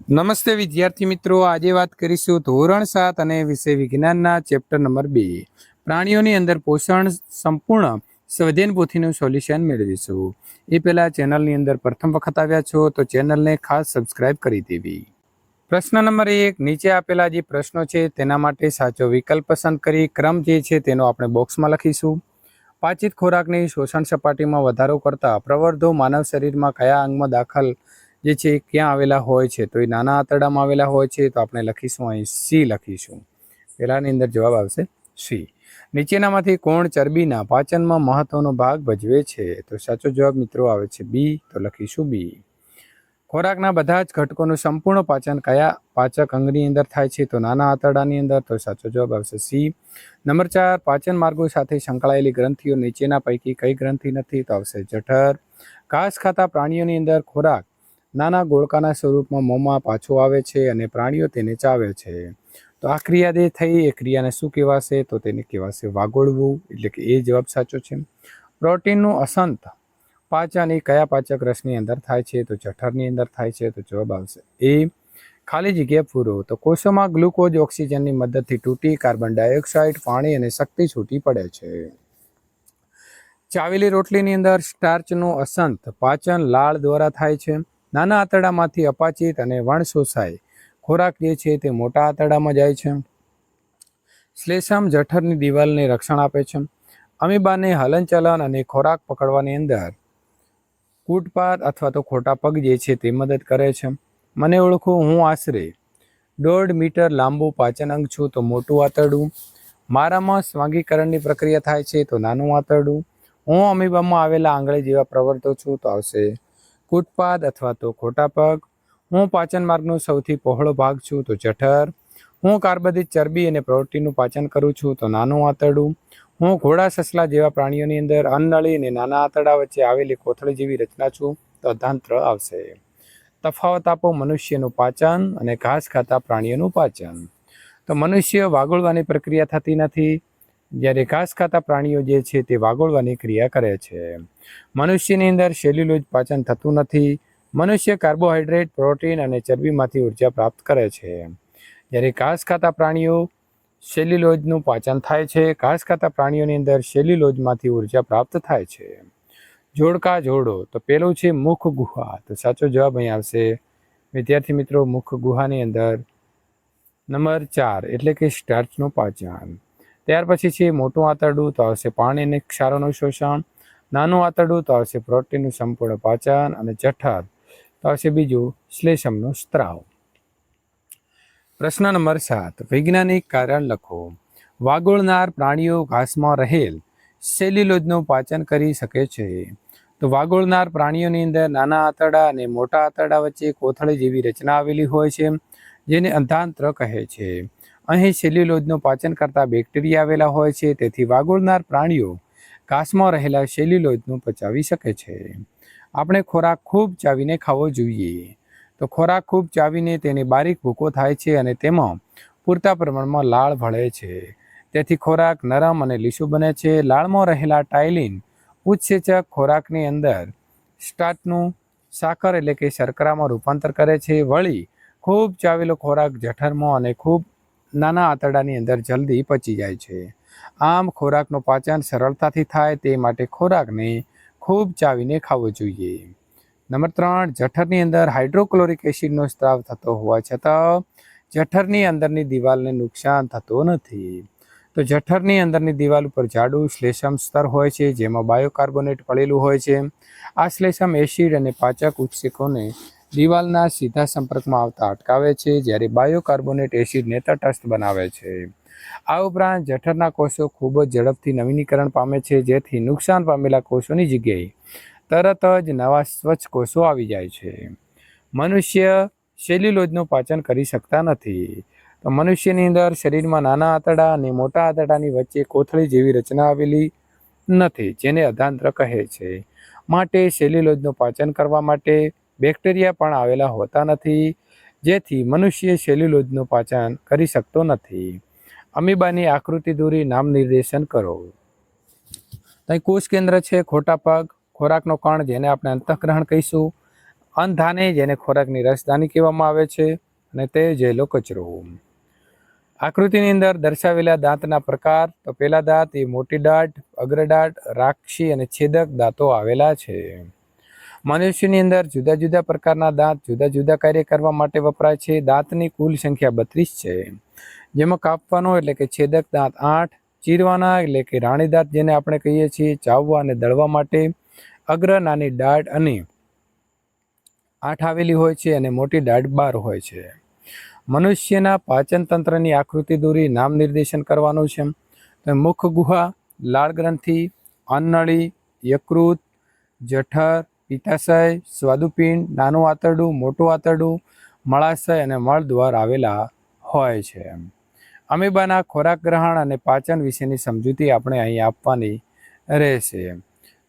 નમસ્તે વિદ્યાર્થી મિત્રો, આજે વાત કરીશું ધોરણ 7 અને વિષય વિજ્ઞાનના ચેપ્ટર નંબર 2 પ્રાણીઓની અંદર પોષણ સંપૂર્ણ સ્વધ્યાયન પોથીનું સોલ્યુશન મેળવીશું. એ પહેલા ચેનલની અંદર પ્રથમ વખત આવ્યા છો તો ચેનલને ખાસ સબસ્ક્રાઇબ કરી દેવી. પ્રશ્ન નંબર 1, નીચે આપેલા જે પ્રશ્નો છે તેના માટે સાચો વિકલ્પ પસંદ કરી ક્રમ જે છે તેનો આપણે બોક્સમાં લખીશું. પાચિત ખોરાકની શોષણ સપાટીમાં વધારો કરતા પ્રવર્ધો માનવ શરીરમાં કયા અંગમાં દાખલ જે છે ક્યાં આવેલા હોય છે? તો એ નાના આંતરડામાં આવેલા હોય છે, તો આપણે લખીશું અહીં સી લખીશું. પહેલાની અંદર જવાબ આવશે સી. નીચેનામાંથી કોણ ચરબીના પાચનમાં મહત્વનો ભાગ ભજવે છે? તો સાચો જવાબ મિત્રો આવે છે બી, તો લખીશું બી. ખોરાકના બધા જ ઘટકોનું સંપૂર્ણ પાચન કયા પાચક અંગની અંદર થાય છે? તો નાના આંતરડાની અંદર, તો સાચો જવાબ આવશે સી. નંબર 4, પાચન માર્ગો સાથે સંકળાયેલી ગ્રંથિઓ નીચેના પૈકી કઈ ગ્રંથિ નથી? તો આવશે જઠર. ઘાસ ખાતા પ્રાણીઓની અંદર ખોરાક નાના ગોળકાના સ્વરૂપમાં મોંમાં પાછો આવે છે અને પ્રાણીઓ તેને ચાવે છે. તો આ ક્રિયા જે થઈ એ ક્રિયાને શું કહેવાશે? તો તેને કહેવાશે વાગોળવું, એટલે કે એ જવાબ સાચો છે. પ્રોટીનનું અસંત પાચન એ કયા પાચક રસની અંદર થાય છે? તો જઠરની અંદર થાય છે, તો જવાબ આવશે એ. ખાલી જગ્યા પૂરો. તો કોષોમાં ગ્લુકોઝ ઓક્સિજનની મદદથી તૂટી કાર્બન ડાયોક્સાઇડ, પાણી અને શક્તિ છૂટી પડે છે. ચાવેલી રોટલીની અંદર સ્ટાર્ચનું અસંત પાચન લાળ દ્વારા થાય છે. નાના આંતરડામાંથી અપાચિત અને વણ શોષાય ખોરાક જે છે તે મોટા આંતરડામાં જાય છે. શ્લેષમ જઠરની દિવાલને રક્ષણ આપે છે. અમીબાને હલનચલન અને ખોરાક પકડવાની અંદર કૂટપાત અથવા તો ખોટા પગ જે છે તે મદદ કરે છે. મને ઓળખો, હું આશરે 1.5 મીટર લાંબુ પાચન અંગ છું, તો મોટું આંતરડું. મારામાં સ્વાંગીકરણની પ્રક્રિયા થાય છે, તો નાનું આંતરડું. હું અમીબામાં આવેલા આંગળી જેવા પ્રવર્તો છું, તો આવશે કૂટપાદ અથવા તો ખોટા પગ. હું પાચન માર્ગનો સૌથી પહોળો ભાગ છું, તો જઠર. હું કાર્બોદિત ચરબી અને પ્રોટીનનું પાચન કરું છું, તો નાનું આંતરડું. હું ઘોડા સસલા જેવા પ્રાણીઓની અંદર અન્નનળી અને નાના આંતરડા વચ્ચે આવેલી કોથળી જેવી રચના છું, તો અર્ધાંત્ર આવશે. તફાવત આપો મનુષ્યનું પાચન અને ઘાસ ખાતા પ્રાણીઓનું પાચન. તો મનુષ્ય વાગોળવાની પ્રક્રિયા થતી નથી, જ્યારે ઘાસ ખાતા પ્રાણીઓ જે છે તે વાગોળવાની ક્રિયા કરે છે. મનુષ્યની અંદર સેલ્યુલોઝ પાચન થતું નથી. મનુષ્ય કાર્બોહાઈડ્રેટ, પ્રોટીન અને ચરબીમાંથી ઉર્જા પ્રાપ્ત કરે છે, જ્યારે ઘાસ ખાતા પ્રાણીઓ સેલ્યુલોઝનું પાચન થાય છે. ઘાસ ખાતા પ્રાણીઓની અંદર સેલ્યુલોઝમાંથી ઉર્જા પ્રાપ્ત થાય છે. જોડકા જોડો. તો પેલું છે મુખ ગુહા, તો સાચો જવાબ અહીં આવશે વિદ્યાર્થી મિત્રો મુખ ગુહાની અંદર નંબર 4, એટલે કે સ્ટાર્ચનું પાચન. ત્યાર પછી છે મોટું આંતરડું, તો આવશે પાણી અને ક્ષારોનું શોષણ. નાનું આંતરડું, તો આવશે પ્રોટીનનું સંપૂર્ણ પાચન. અને જઠર, તો આવશે બીજું શ્લેષમનો સ્ત્રાવ. પ્રશ્ન નંબર 7, વૈજ્ઞાનિક કારણ લખો. વાગોળનાર પ્રાણીઓ ઘાસમાં રહેલ સેલ્યુલોઝનું પાચન કરી શકે છે. તો વાગોળનાર પ્રાણીઓની અંદર નાના આંતરડા અને મોટા આંતરડા વચ્ચે કોથળી જેવી રચના આવેલી હોય છે, જેને અંધાંત્ર કહે છે. અહીં સેલ્યુલોઝનું પાચન કરતા બેક્ટેરિયા આવેલા હોય છે, તેથી વાગોળનાર પ્રાણીઓ ઘાસમાં રહેલા સેલ્યુલોઝનું પચાવી શકે છે. આપણે ખોરાક ખૂબ ચાવીને ખાવો જોઈએ. તો ખોરાક ખૂબ ચાવીને તેને બારીક ભૂકો થાય છે અને તેમાં પૂરતા પ્રમાણમાં લાળ ભળે છે, તેથી ખોરાક નરમ અને લીસું બને છે. લાળમાં રહેલા ટાઇલિન ઉત્સેચક ખોરાકની અંદર સ્ટાર્ચનું સાકર એટલે કે શર્કરામાં રૂપાંતર કરે છે. વળી ખૂબ ચાવેલો ખોરાક જઠરમાં અને ખૂબ નાના આંતરડાની અંદર જલ્દી પચી જાય છે. આમ ખોરાકનું પાચન સરળતાથી થાય તે માટે ખોરાકને ખૂબ ચાવીને ખાવો જોઈએ. નંબર 3, જઠરની અંદર હાઇડ્રોક્લોરિક એસિડનો સ્ત્રાવ થતો હોવા છતાં જઠરની અંદરની દિવાલને નુકસાન થતું નથી. તો જઠરની અંદરની દિવાલ ઉપર જાડું શ્લેષમ સ્તર હોય છે, જેમાં બાયોકાર્બોનેટ પડેલું હોય છે. આ શ્લેષમ એસિડ અને પાચક ઉત્સેકોને દિવાલના સીધા સંપર્કમાં આવતા અટકાવે છે, જ્યારે બાયોકાર્બોનેટ એસિડને તટસ્થ બનાવે છે. આ ઉપરાંત જઠરના કોષો ખૂબ જ ઝડપથી નવીનીકરણ પામે છે, જેથી નુકસાન પામેલા કોષોની જગ્યાએ તરત જ નવા સ્વચ્છ કોષો આવી જાય છે. મનુષ્ય સેલ્યુલોઝનું પાચન કરી શકતા નથી. તો મનુષ્યની અંદર શરીરમાં નાના આંતરડા અને મોટા આંતરડાની વચ્ચે કોથળી જેવી રચના આવેલી નથી, જેને અધાંત્ર કહે છે. માટે સેલ્યુલોઝનું પાચન કરવા માટે બેક્ટેરિયા પણ આવેલા હોતા નથી, જેથી મનુષ્ય સેલ્યુલોઝનું પાચન કરી શકતો નથી. અમીબાની આકૃતિ દોરી નામ નિર્દેશન કરો. અહીં કોષ કેન્દ્ર છે, ખોટા પગ, ખોરાકનો કણ જેને આપણે અંતઃગ્રહણ કહીશું, અન્નધાની જેને ખોરાકની રાજધાની કહેવામાં આવે છે, અને તે જેલો કચરો. આકૃતિની અંદર દર્શાવેલા દાંતના પ્રકાર. તો પહેલા દાંત એ મોટી દાંત, અગ્રદાંત, રાક્ષી અને છેદક દાંતો આવેલા છે. મનુષ્યની અંદર જુદા જુદા પ્રકારના દાંત જુદા જુદા કાર્ય કરવા માટે વપરાય છે. દાંતની કુલ સંખ્યા 32 છે, જેમાં કાપવાનો એટલે કે છેદક દાંત 8, ચીરવાના એટલે કે રાણી દાંત જેને આપણે કહીએ છીએ, ચાવવા અને દળવા માટે અગ્ર નાની દાઢ અને 8 આવેલી હોય છે, અને મોટી દાઢ 12 હોય છે. મનુષ્યના પાચન તંત્રની આકૃતિ દોરી નામ નિર્દેશન કરવાનું છે. તો મુખ ગુહા, લાળ ગ્રંથિ, અન્નનળી, યકૃત, જઠર, પિત્તાશય, સ્વાદુપિંડ, નાનું આંતરડું, મોટું આંતરડું, મળાશય અને મળદ્વાર આવેલા હોય છે. અમીબાના ખોરાક ગ્રહણ અને પાચન વિશેની સમજૂતી આપણે અહીં આપવાની રહેશે.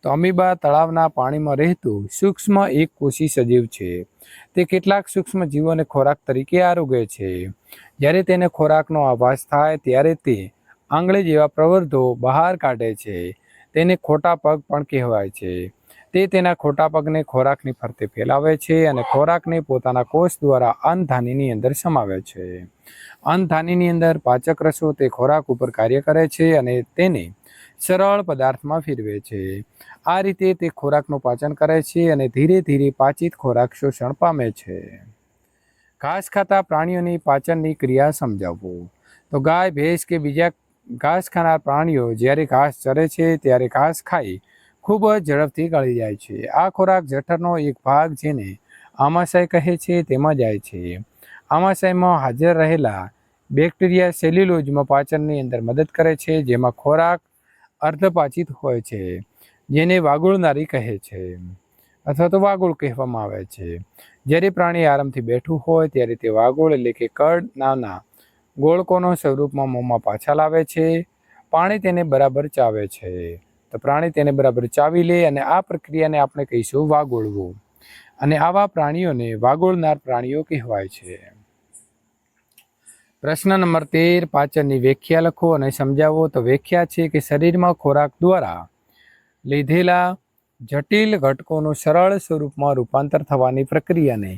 તો અમીબા તળાવના પાણીમાં રહેતું સૂક્ષ્મ એક કોષી સજીવ છે. તે કેટલાક સૂક્ષ્મ જીવોને ખોરાક તરીકે આરોગે છે. જ્યારે તેને ખોરાકનો આભાસ થાય ત્યારે તે આંગળી જેવા પ્રવર્ધો બહાર કાઢે છે. તેને ખોટા પગ પણ કહેવાય છે. તે તેના ખોટા પગને ખોરાકની ફરતે ફેલાવે છે અને ખોરાકને પોતાના કોષ દ્વારા અન્નધાનીની અંદર સમાવે છે. અન્નધાનીની અંદર પાચક રસો તે ખોરાક ઉપર કાર્ય કરે છે અને તેને સરળ પદાર્થમાં ફેરવે છે. આ રીતે તે ખોરાકનું પાચન કરે છે અને ધીરે ધીરે પાચિત ખોરાક શોષણ પામે છે. ઘાસ ખાતા પ્રાણીઓની પાચનની ક્રિયા સમજાવો. તો ગાય, ભેંસ કે બીજા ઘાસ ખાનાર પ્રાણીઓ જ્યારે ઘાસ ચરે છે ત્યારે ઘાસ ખાઈ ખૂબ જ ઝડપથી ગળી જાય છે. આ ખોરાક જઠરનો એક ભાગ જેને આમાશય કહે છે તેમાં જાય છે. આમાશયમાં હાજર રહેલા બેક્ટેરિયા સેલ્યુલોઝમાં પાચનની અંદર મદદ કરે છે, જેમાં ખોરાક અર્ધપાચિત હોય છે, જેને વાગોળનારી કહે છે અથવા તો વાગોળ કહેવામાં આવે છે. જ્યારે પ્રાણી આરામથી બેઠું હોય ત્યારે તે વાગોળ એટલે કે કડ નાના ગોળકોનો સ્વરૂપમાં મોંમાં પાછા લાવે છે. પાણી તેને બરાબર ચાવે છે. તો પ્રાણી તેને બરાબર ચાવી લે અને આ પ્રક્રિયાને આપણે કહીશું વાગોળવું, અને આવા પ્રાણીઓને વાગોળનાર પ્રાણીઓ કહેવાય છે. પ્રશ્ન નંબર 13, પાચનની વ્યાખ્યા લખો અને સમજાવો. તો વ્યાખ્યા છે કે શરીરમાં ખોરાક દ્વારા લીધેલા જટિલ ઘટકોનું સરળ સ્વરૂપમાં રૂપાંતર થવાની પ્રક્રિયાને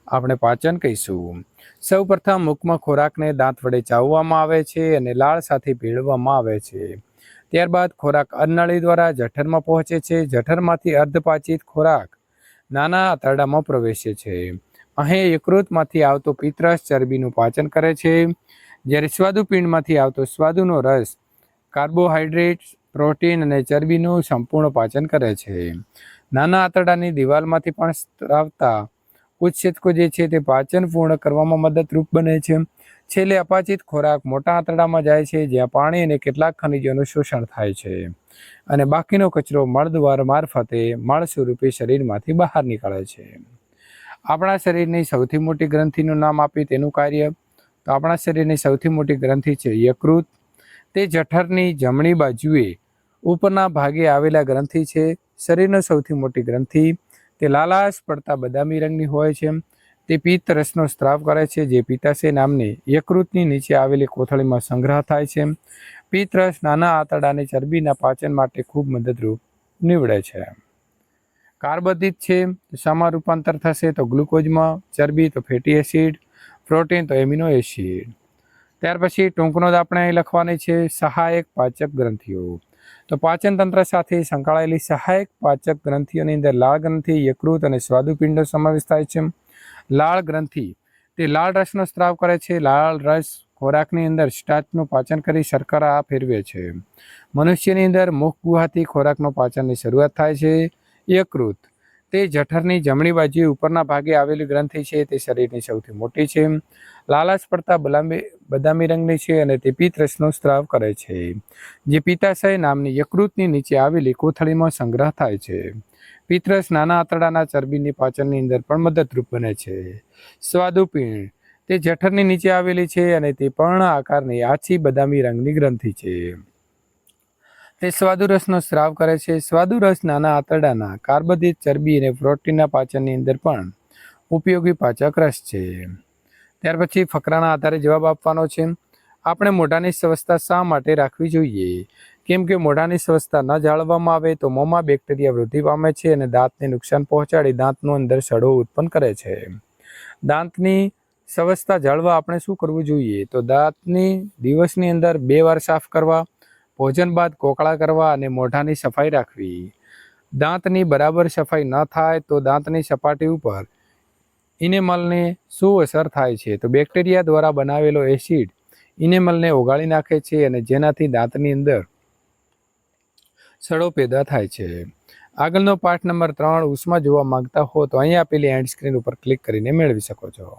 આપણે પાચન કહીશું. સૌપ્રથમ મુખમાં ખોરાકને દાંત વડે ચાવવામાં આવે છે અને લાળ સાથે ભેળવવામાં આવે છે. ત્યારબાદ ખોરાક અન્નનળી દ્વારા જઠરમાં પહોંચે છે. જઠરમાંથી અર્ધપાચિત ખોરાક નાના આંતરડામાં પ્રવેશે છે. અહીં યકૃતમાંથી આવતો પિત્તરસ ચરબીનું પાચન કરે છે, જ્યારે સ્વાદુપિંડમાંથી આવતો સ્વાદુનો રસ કાર્બોહાઈડ્રેટ, પ્રોટીન અને ચરબીનું સંપૂર્ણ પાચન કરે છે. નાના આંતરડાની દિવાલમાંથી પણ સ્ત્રાવતા ઉત્સેચકો જે છે તે પાચન પૂર્ણ કરવામાં મદદરૂપ બને છે. છેલ્લે અપાચિત ખોરાક મોટા આંતરડામાં જાય છે, જ્યાં પાણી અને કેટલાક ખનિજોનું શોષણ થાય છે અને બાકીનો કચરો મળદ્વાર મારફતે મળ સ્વરૂપે શરીરમાંથી બહાર નીકળે છે. આપણા શરીરની સૌથી મોટી ગ્રંથિનું નામ આપી તેનું કાર્ય. તો આપણા શરીરની સૌથી મોટી ગ્રંથિ છે યકૃત. તે જઠરની જમણી બાજુએ ઉપરના ભાગે આવેલા ગ્રંથિ છે. શરીરનો સૌથી મોટી ગ્રંથિ. તે લાલાશ પડતા બદામી રંગની હોય છે. તે પિત્ત રસનો સ્ત્રાવ કરે છે, જે પિત્તાશય નામની યકૃતની નીચે આવેલી કોથળીમાં સંગ્રહ થાય છે. પિત્ત રસ નાના આંતરડાની ચરબીના પાચન માટે ખૂબ મદદરૂપ નીવડે છે. કાર્બોદિત છે, શામાં રૂપાંતર થશે? તો ગ્લુકોઝમાં. ચરબી તો ફેટી એસિડ. પ્રોટીન તો એમિનો એસિડ. ત્યાર પછી ટૂંકનો આપણે અહીં લખવાની છે સહાયક પાચક ગ્રંથિઓ. તો પાચન તંત્ર સાથે સંકળાયેલી સહાયક પાચક ગ્રંથિઓની અંદર લાળ ગ્રંથિ, યકૃત અને સ્વાદુપિંડનો સમાવેશ થાય છે. લાળ ગ્રંથિ તે લાળ રસનો સ્ત્રાવ કરે છે. લાળ રસ ખોરાકની અંદર સ્ટાર્ચનું પાચન કરી શર્કરા ફેરવે છે. મનુષ્યની અંદર મુખ ગુહાથી ખોરાકનો પાચનની શરૂઆત થાય છે. યકૃત તે જઠરની જમણી બાજુએ ઉપરના ભાગે આવેલી ગ્રંથિ છે. તે શરીરની સૌથી મોટી છે. લાલાશ પડતા બદામી રંગની છે અને તે પિત્ત રસનો સ્ત્રાવ કરે છે, જે પિત્તાશય નામની યકૃતની નીચે આવેલી કોથળીમાં સંગ્રહ થાય છે. પિત્ત રસ નાના આંતરડાના ચરબીની પાચનની અંદર પણ મદદરૂપ બને છે. સ્વાદુપિંડ તે જઠરની નીચે આવેલી છે અને તે પર્ણ આકારની આછી બદામી રંગની ગ્રંથિ છે. તે સ્વાદુરસનો સ્ત્રાવ કરે છે. સ્વાદુરસ નાના આંતરડાના કાર્બોદિત, ચરબી અને પ્રોટીનના પાચનની અંદર પણ ઉપયોગી પાચક રસ છે. ત્યાર પછી ફકરાના આધારે જવાબ આપવાનો છે. આપણે મોઢાની સ્વચ્છતા શા માટે રાખવી જોઈએ? કેમ કે મોઢાની સ્વચ્છતા ન જાળવવામાં આવે તો મોંમાં બેક્ટેરિયા વૃદ્ધિ પામે છે અને દાંતને નુકસાન પહોંચાડી દાંતનો અંદર સડો ઉત્પન્ન કરે છે. દાંતની સ્વચ્છતા જાળવવા આપણે શું કરવું જોઈએ? તો દાંતની દિવસની અંદર 2 વાર સાફ કરવા, ભોજન બાદ કોકળા કરવા અને મોઢાની સફાઈ રાખવી. દાંતની બરાબર સફાઈ ન થાય તો દાંતની સપાટી ઉપર ઇનેમલને શું અસર થાય છે? તો બેક્ટેરિયા દ્વારા બનાવેલો એસિડ ઇનેમલને ઓગાળી નાખે છે અને જેનાથી દાંતની અંદર સડો પેદા થાય છે. આગળનો પાઠ નંબર 3 ઉષ્મા જોવા માંગતા હો તો અહીં આપેલી એન્ડ સ્ક્રીન ઉપર ક્લિક કરીને મેળવી શકો છો.